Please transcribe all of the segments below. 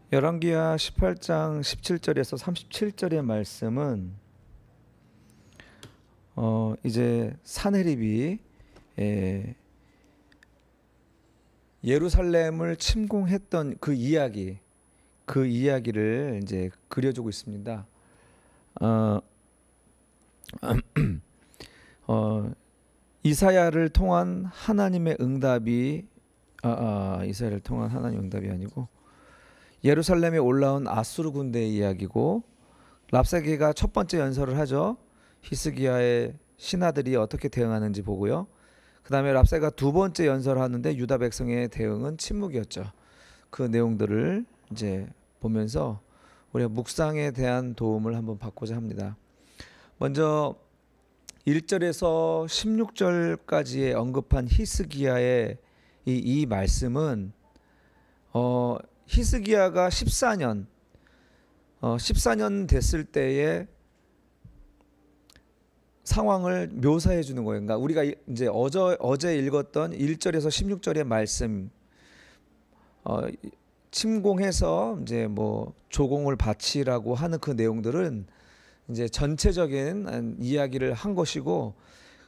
열왕기하 18장 17절에서 37절의 말씀은 이제 사내립이 예루살렘을 침공했던 그 이야기를 이제 그려주고 있습니다. 이사야를 통한 하나님의 응답이 이사야를 통한 하나님의 응답이 아니고 예루살렘에 올라온 아수르 군대의 이야기고, 랍사게가 첫 번째 연설을 하죠. 히스기야의 신하들이 어떻게 대응하는지 보고요. 그 다음에 랍사게가 두 번째 연설을 하는데 유다 백성의 대응은 침묵이었죠. 그 내용들을 이제 보면서 우리가 묵상에 대한 도움을 한번 받고자 합니다. 먼저 1절에서 16절까지의 언급한 히스기야의 이 말씀은 히스기야가 14년 됐을 때의 상황을 묘사해 주는 거예요. 그러니까 우리가 이제 어제 읽었던 1절에서 16절의 말씀, 침공해서 이제 뭐 조공을 바치라고 하는 그 내용들은 이제 전체적인 이야기를 한 것이고,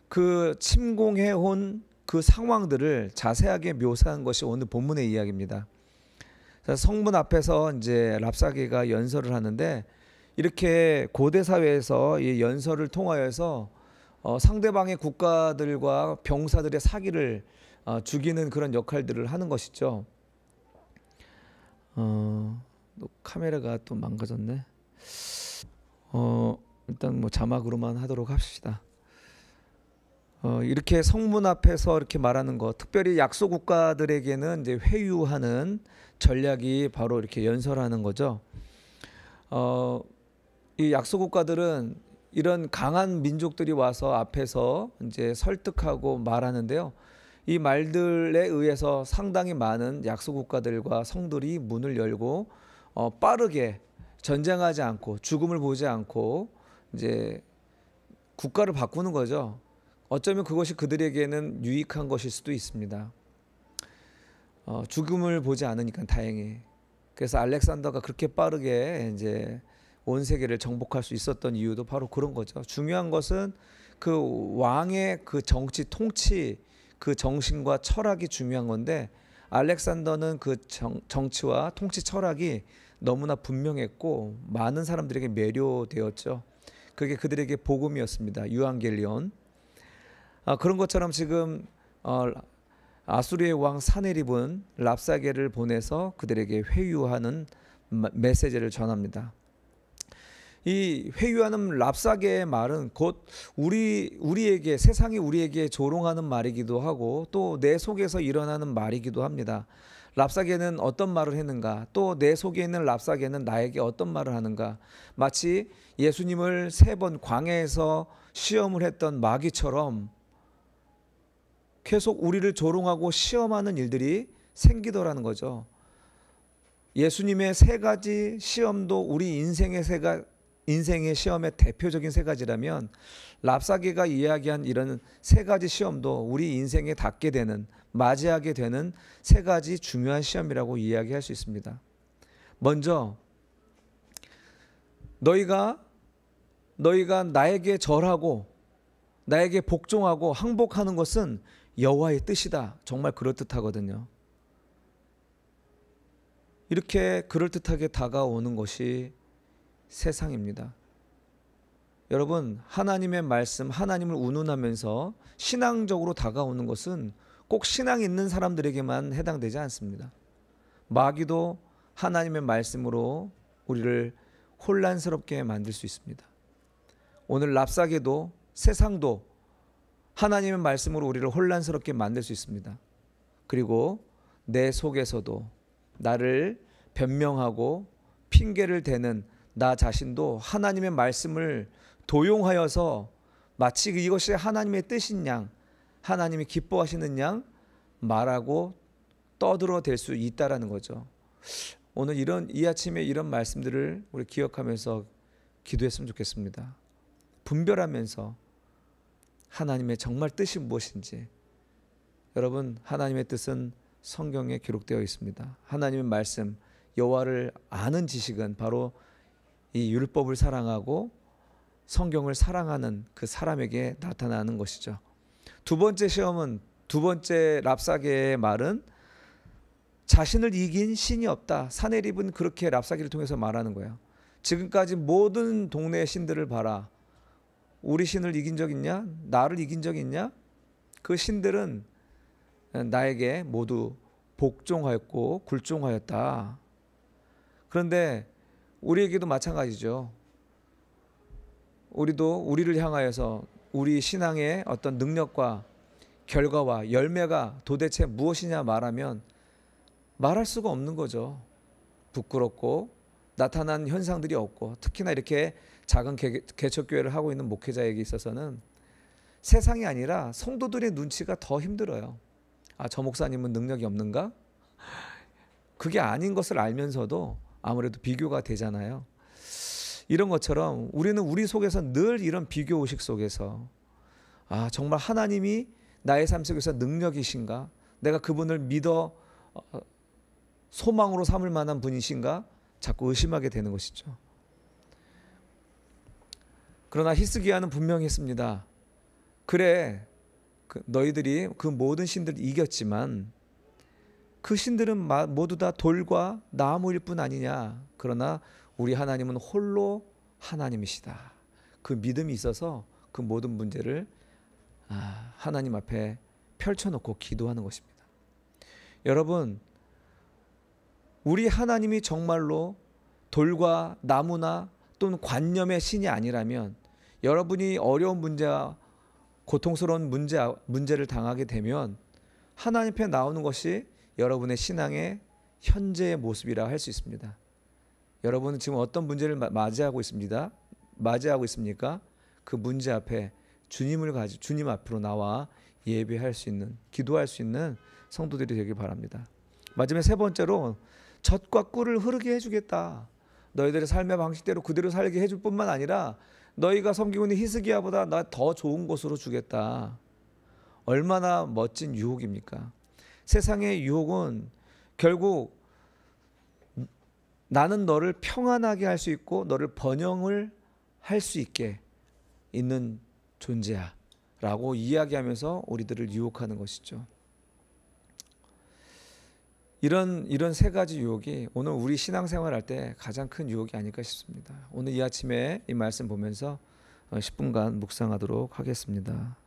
그 침공해 온 그 상황들을 자세하게 묘사한 것이 오늘 본문의 이야기입니다. 성문 앞에서 이제 랍사게가 연설을 하는데, 이렇게 고대 사회에서 이 연설을 통하여서 상대방의 국가들과 병사들의 사기를 죽이는 그런 역할들을 하는 것이죠. 카메라가 또 망가졌네. 일단 뭐 자막으로만 하도록 합시다. 이렇게 성문 앞에서 이렇게 말하는 것, 특별히 약소 국가들에게는 이제 회유하는 전략이 바로 이렇게 연설하는 거죠. 이 약소 국가들은 이런 강한 민족들이 와서 앞에서 이제 설득하고 말하는데요. 이 말들에 의해서 상당히 많은 약소 국가들과 성들이 문을 열고 빠르게 전쟁하지 않고 죽음을 보지 않고 이제 국가를 바꾸는 거죠. 어쩌면 그것이 그들에게는 유익한 것일 수도 있습니다. 죽음을 보지 않으니까 다행히. 그래서 알렉산더가 그렇게 빠르게 이제 온 세계를 정복할 수 있었던 이유도 바로 그런 거죠. 중요한 것은 그 왕의 그 정치 통치, 그 정신과 철학이 중요한 건데, 알렉산더는 그 정치와 통치 철학이 너무나 분명했고 많은 사람들에게 매료되었죠. 그게 그들에게 복음이었습니다. 유앙겔리온. 그런 것처럼 지금 아수르의 왕 사네립은 랍사게를 보내서 그들에게 회유하는 메시지를 전합니다. 이 회유하는 랍사게의 말은 곧 우리에게, 세상이 우리에게 조롱하는 말이기도 하고 또 내 속에서 일어나는 말이기도 합니다. 랍사게는 어떤 말을 했는가, 또 내 속에 있는 랍사게는 나에게 어떤 말을 하는가. 마치 예수님을 3번 광야에서 시험을 했던 마귀처럼 계속 우리를 조롱하고 시험하는 일들이 생기더라는 거죠. 예수님의 3가지 시험도 우리 인생의 시험의 대표적인 3가지라면, 랍사게가 이야기한 이런 3가지 시험도 우리 인생에 닿게 되는, 맞이하게 되는 3가지 중요한 시험이라고 이야기할 수 있습니다. 먼저 너희가 나에게 절하고 나에게 복종하고 항복하는 것은 여호와의 뜻이다. 정말 그럴듯하거든요. 이렇게 그럴듯하게 다가오는 것이 세상입니다. 여러분, 하나님의 말씀, 하나님을 운운하면서 신앙적으로 다가오는 것은 꼭 신앙 있는 사람들에게만 해당되지 않습니다. 마귀도 하나님의 말씀으로 우리를 혼란스럽게 만들 수 있습니다. 오늘 랍사게도, 세상도 하나님의 말씀으로 우리를 혼란스럽게 만들 수 있습니다. 그리고 내 속에서도 나를 변명하고 핑계를 대는 나 자신도 하나님의 말씀을 도용하여서 마치 이것이 하나님의 뜻인 양, 하나님이 기뻐하시는 양 말하고 떠들어댈 수 있다라는 거죠. 오늘 이 아침에 이런 말씀들을 우리 기억하면서 기도했으면 좋겠습니다. 분별하면서 하나님의 정말 뜻이 무엇인지. 여러분, 하나님의 뜻은 성경에 기록되어 있습니다. 하나님의 말씀, 여호와를 아는 지식은 바로 이 율법을 사랑하고 성경을 사랑하는 그 사람에게 나타나는 것이죠. 두 번째 시험은, 두 번째 랍사게의 말은 자신을 이긴 신이 없다. 사내립은 그렇게 랍사기를 통해서 말하는 거예요. 지금까지 모든 동네의 신들을 봐라. 우리 신을 이긴 적 있냐? 나를 이긴 적 있냐? 그 신들은 나에게 모두 복종하였고 굴종하였다. 그런데 우리에게도 마찬가지죠. 우리도 우리를 향하여서 우리 신앙의 어떤 능력과 결과와 열매가 도대체 무엇이냐 말하면 말할 수가 없는 거죠. 부끄럽고 나타난 현상들이 없고, 특히나 이렇게 작은 개척교회를 하고 있는 목회자에게 있어서는 세상이 아니라 성도들의 눈치가 더 힘들어요. 아, 저 목사님은 능력이 없는가? 그게 아닌 것을 알면서도 아무래도 비교가 되잖아요. 이런 것처럼 우리는 우리 속에서 늘 이런 비교의식 속에서, 아, 정말 하나님이 나의 삶 속에서 능력이신가? 내가 그분을 믿어 소망으로 삼을 만한 분이신가? 자꾸 의심하게 되는 것이죠. 그러나 히스기야는 분명히 했습니다. 그래, 너희들이 그 모든 신들을 이겼지만 그 신들은 모두 다 돌과 나무일 뿐 아니냐. 그러나 우리 하나님은 홀로 하나님이시다. 그 믿음이 있어서 그 모든 문제를 하나님 앞에 펼쳐놓고 기도하는 것입니다. 여러분, 우리 하나님이 정말로 돌과 나무나 또는 관념의 신이 아니라면 여러분이 어려운 문제와 고통스러운 문제를 당하게 되면 하나님 앞에 나오는 것이 여러분의 신앙의 현재의 모습이라 할 수 있습니다. 여러분은 지금 어떤 문제를 맞이하고 있습니까? 그 문제 앞에 주님 앞으로 나와 예배할 수 있는, 기도할 수 있는 성도들이 되길 바랍니다. 마지막에 세 번째로, 젖과 꿀을 흐르게 해주겠다. 너희들의 삶의 방식대로 그대로 살게 해줄 뿐만 아니라 너희가 섬기고 있는 히스기야보다 나 더 좋은 곳으로 주겠다. 얼마나 멋진 유혹입니까? 세상의 유혹은 결국 나는 너를 평안하게 할 수 있고 너를 번영을 할 수 있게 있는 존재야 라고 이야기하면서 우리들을 유혹하는 것이죠. 이런 세 가지 유혹이 오늘 우리 신앙생활 할 때 가장 큰 유혹이 아닐까 싶습니다. 오늘 이 아침에 이 말씀 보면서 10분간 묵상하도록 하겠습니다.